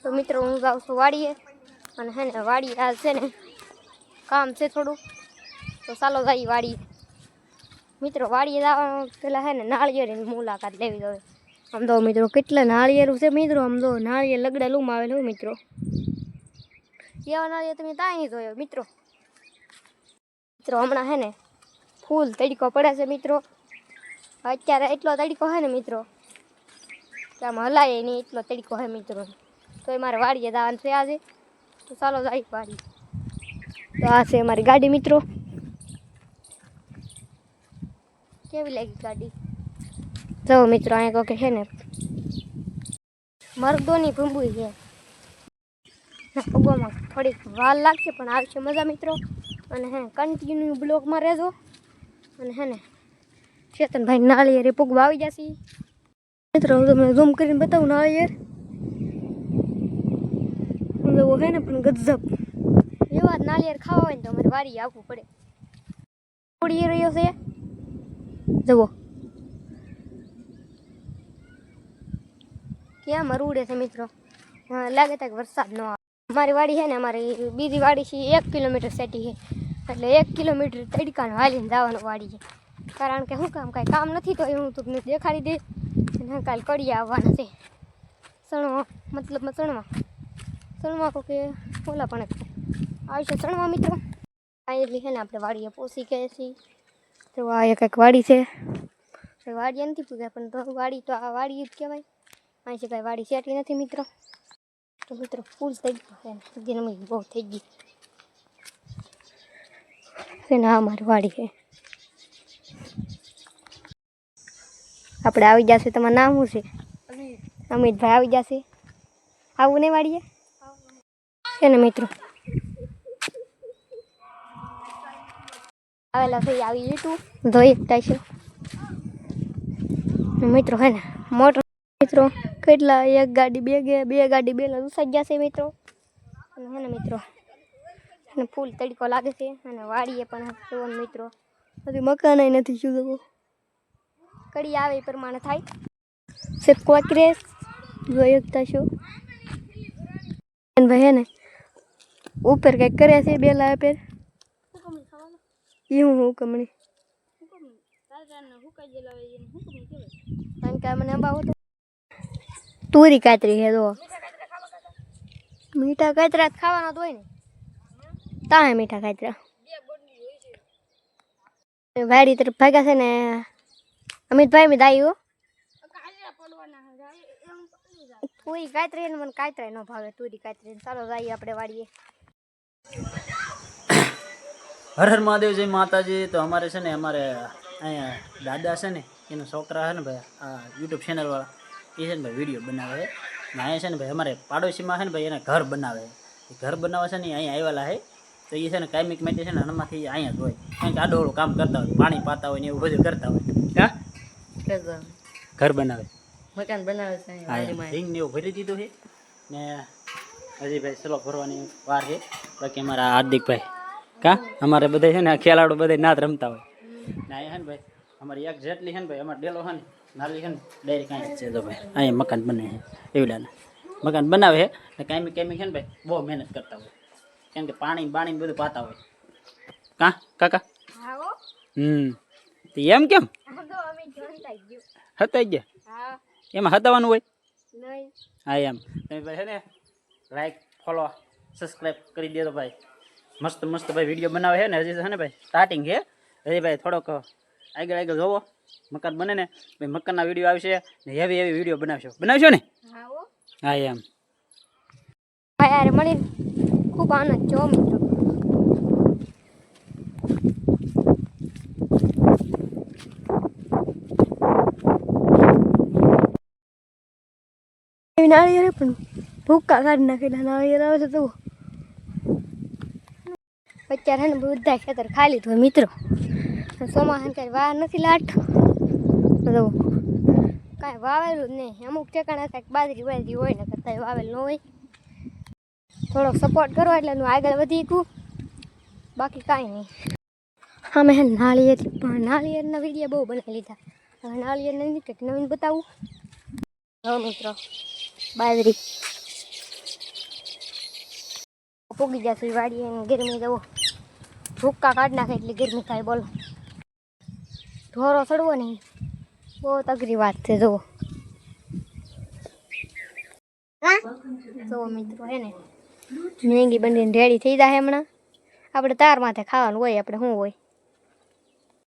તો મિત્રો હું જાઉં છું વાડીએ અને હે ને વાડી આ છે ને કામ છે થોડું તો ચાલો જઈએ વાડીએ મિત્રો વાડીએ જવા પેલા હે ને નાળિયેરની મુલાકાત લેવી જોઈએ આમ તો મિત્રો કેટલા નાળિયેરું છે મિત્રો આમ તો નાળિયેર લગડા લૂમ આવેલું મિત્રો એવા નાળિયેર તમે તાય નહીં જોયો મિત્રો મિત્રો હમણાં હે ને ફૂલ તડકો પડે છે મિત્રો અત્યારે એટલો તડકો હે ને મિત્રો કે આમ હલાય નહીં એટલો તડકો હે મિત્રો તો એ મારે વાડીએ જવાનું છે આજે તો ચાલો જાય વાડી તો આ છે મારી ગાડી મિત્રો કેવી લાગી ગાડી જો મિત્રો અહીંયા કહો કે છે ને મરદોની ભૂંબુઈ છે પગવામાં થોડીક વાર લાગશે પણ આવશે મજા મિત્રો અને હે કન્ટિન્યુ બ્લોકમાં રહેજો અને હે ને ચેતનભાઈ નાળિયેર પૂગવા આવી જશે મિત્રો હું તમને ઝૂમ કરીને બતાવું નાળિયેર એવો હે ને પણ ગજબ એવા જ નાળિયેર ખાવા હોય ને તો અમારે વાડી આવવું પડે ઉડી રહ્યો છે જુઓ ક્યાં મરુડે છે મિત્રો લાગે છે કે વરસાદ ન આવે અમારી વાડી છે ને અમારી બીજી વાડી છે 1 કિલોમીટર સેટી છે એટલે 1 કિલોમીટર તડકાને હાલીને જવાનું વાડી છે કારણ કે શું કાંઈ કામ નથી તો હું તમને દેખાડી દઈશ અને કાલે કડી આવવાના છે સણવા મતલબ સણવા કે ઓલા પણ આવશે સણવા મિત્રો એટલી છે ને આપણે વાડીએ પોસી ગયા છીએ તો આ એક વાડી છે વાડી નથી પૂગ્યા પણ તો વાડી તો આ વાડી જ કહેવાય અહીં છે કાંઈ વાડી સેટી નથી મિત્રો તો મિત્રો ફૂલ થઈ ગયું છે ગરમી બહુ થઈ ગઈ છે ને આ મારી વાડી છે આપણે આવી જશે તમારું નામ શું છે અમિતભાઈ આવી જશે આવું નહીં વાડીએ છે ને મિત્રો આવેલા થઈ આવી યુટ્યુબ ધોઈ એકતા છે મિત્રો હે ને મોટર મિત્રો કેટલા એક ગાડી બે ગાડી બે ઉસાઈ ગયા છે મિત્રો અને હે ને મિત્રો અને ફૂલ તડકો લાગે છે અને વાડીએ પણ જોવો મિત્રો હજી મકાન નથી શું જોવો કડી આવે એ પ્રમાણે થાય છે કોકરેસ જોઈ એકતા છો ભાઈ હે ને ઉપર કંઈક કરે છે બેલા ઉપર એ હું કમણી કારણ કે મને અંબાવો તો તુરી કાતરી છે તો મીઠા કાતરા ખાવાના તો હોય ને તા મીઠા કાતરા વાડી તરફ ભાગ્યા છે ને અમિતભાઈ મેં દાયું તુરી કાતરી મને કાતરા ન ભાવે તુરી કાતરી ચાલો જઈએ આપણે વાડીએ હર હર મહાદેવ જય માતાજી તો અમારે છે ને અમારે અહીંયા દાદા છે ને એનો છોકરા છે ને ભાઈ આ યુટ્યુબ ચેનલવાળા એ છે ને ભાઈ વિડીયો બનાવે ને અહીંયા છે ને ભાઈ અમારે પાડોશીમાં છે ને ભાઈ એને ઘર બનાવે એ ઘર બનાવે છે ને અહીંયા આવેલા છે તો એ છે ને કાયમિક માટે છે ને હનમાંથી અહીંયા જ હોય કારણ કે આડોળું કામ કરતા હોય પાણી પાતા હોય ને એવું બધું કરતા હોય હા ઘર બનાવે મકાન બનાવે છે હા રિંગ ને એવું ભરી દીધું છે ને હજી ભાઈ સલો ભરવાની વાર છે બાકી અમારા હાર્દિકભાઈ કા અમારે બધા છે ને ખેલાડો બધા ના જ રમતા હોય ને અહીંયા છે ને ભાઈ અમારી એક જેટલી છે ને ભાઈ અમારે ડેલો છે ને નાલી છે ને ડાયરેક્ટ કાંઈ છે તો ભાઈ અહીંયા મકાન બને છે એવડાના મકાન બનાવે છે ને કાંઈ છે ને ભાઈ બહુ મહેનત કરતા હોય કેમ કે પાણી બધું પાતા હોય કા કાકા તો એમ કેમ હતાઈ ગયા એમાં હતાવાનું હોય હા એમ તમે ભાઈ છે ને લાઈક ફોલો સબસ્ક્રાઈબ કરી દે તો ભાઈ મસ્ત મસ્ત ભાઈ વિડીયો બનાવે છે ને હજી છે ને ભાઈ સ્ટાર્ટિંગ છે હજી ભાઈ થોડોક આગળ જોવો મકાન બને ને ભાઈ મકાનના વિડીયો આવશે ને હેવી વિડીયો બનાવશો ને હા એમ યાર મળી ખૂબ આનંદ જો મિત્રો નાળિયેર પણ ભૂકા કાઢી નાખેલા નાળિયેર આવે છે તો અત્યારે ને બધા ખેતર ખાલી હોય મિત્રો ચોમાસાને કાંઈ વાર નથી લાટ કાંઈ વાવેલું જ નહીં અમુક ઠેકાણા કાંઈક બાજરી હોય ને કાંઈ વાવેલ ન હોય થોડોક સપોર્ટ કરો એટલે હું આગળ વધી શકું બાકી કાંઈ નહીં હા મેં નાળિયેરના વિડીયો બહુ બનાવી લીધા હવે નાળિયેરના કંઈક નવીન બતાવું મિત્રો બાજરી પૂગી જશે વાડીએ અને ગરમી જવો ભૂક્કા કાઢ નાખે એટલી ગરમી થાય બોલો ઢોરો ચડવો ને બહુ તગરી વાત છે જુઓ જુઓ મિત્રો હે ને મેંગી બનીને રેડી થઈ જાય હમણાં આપણે તાર માથે ખાવાનું હોય આપણે શું હોય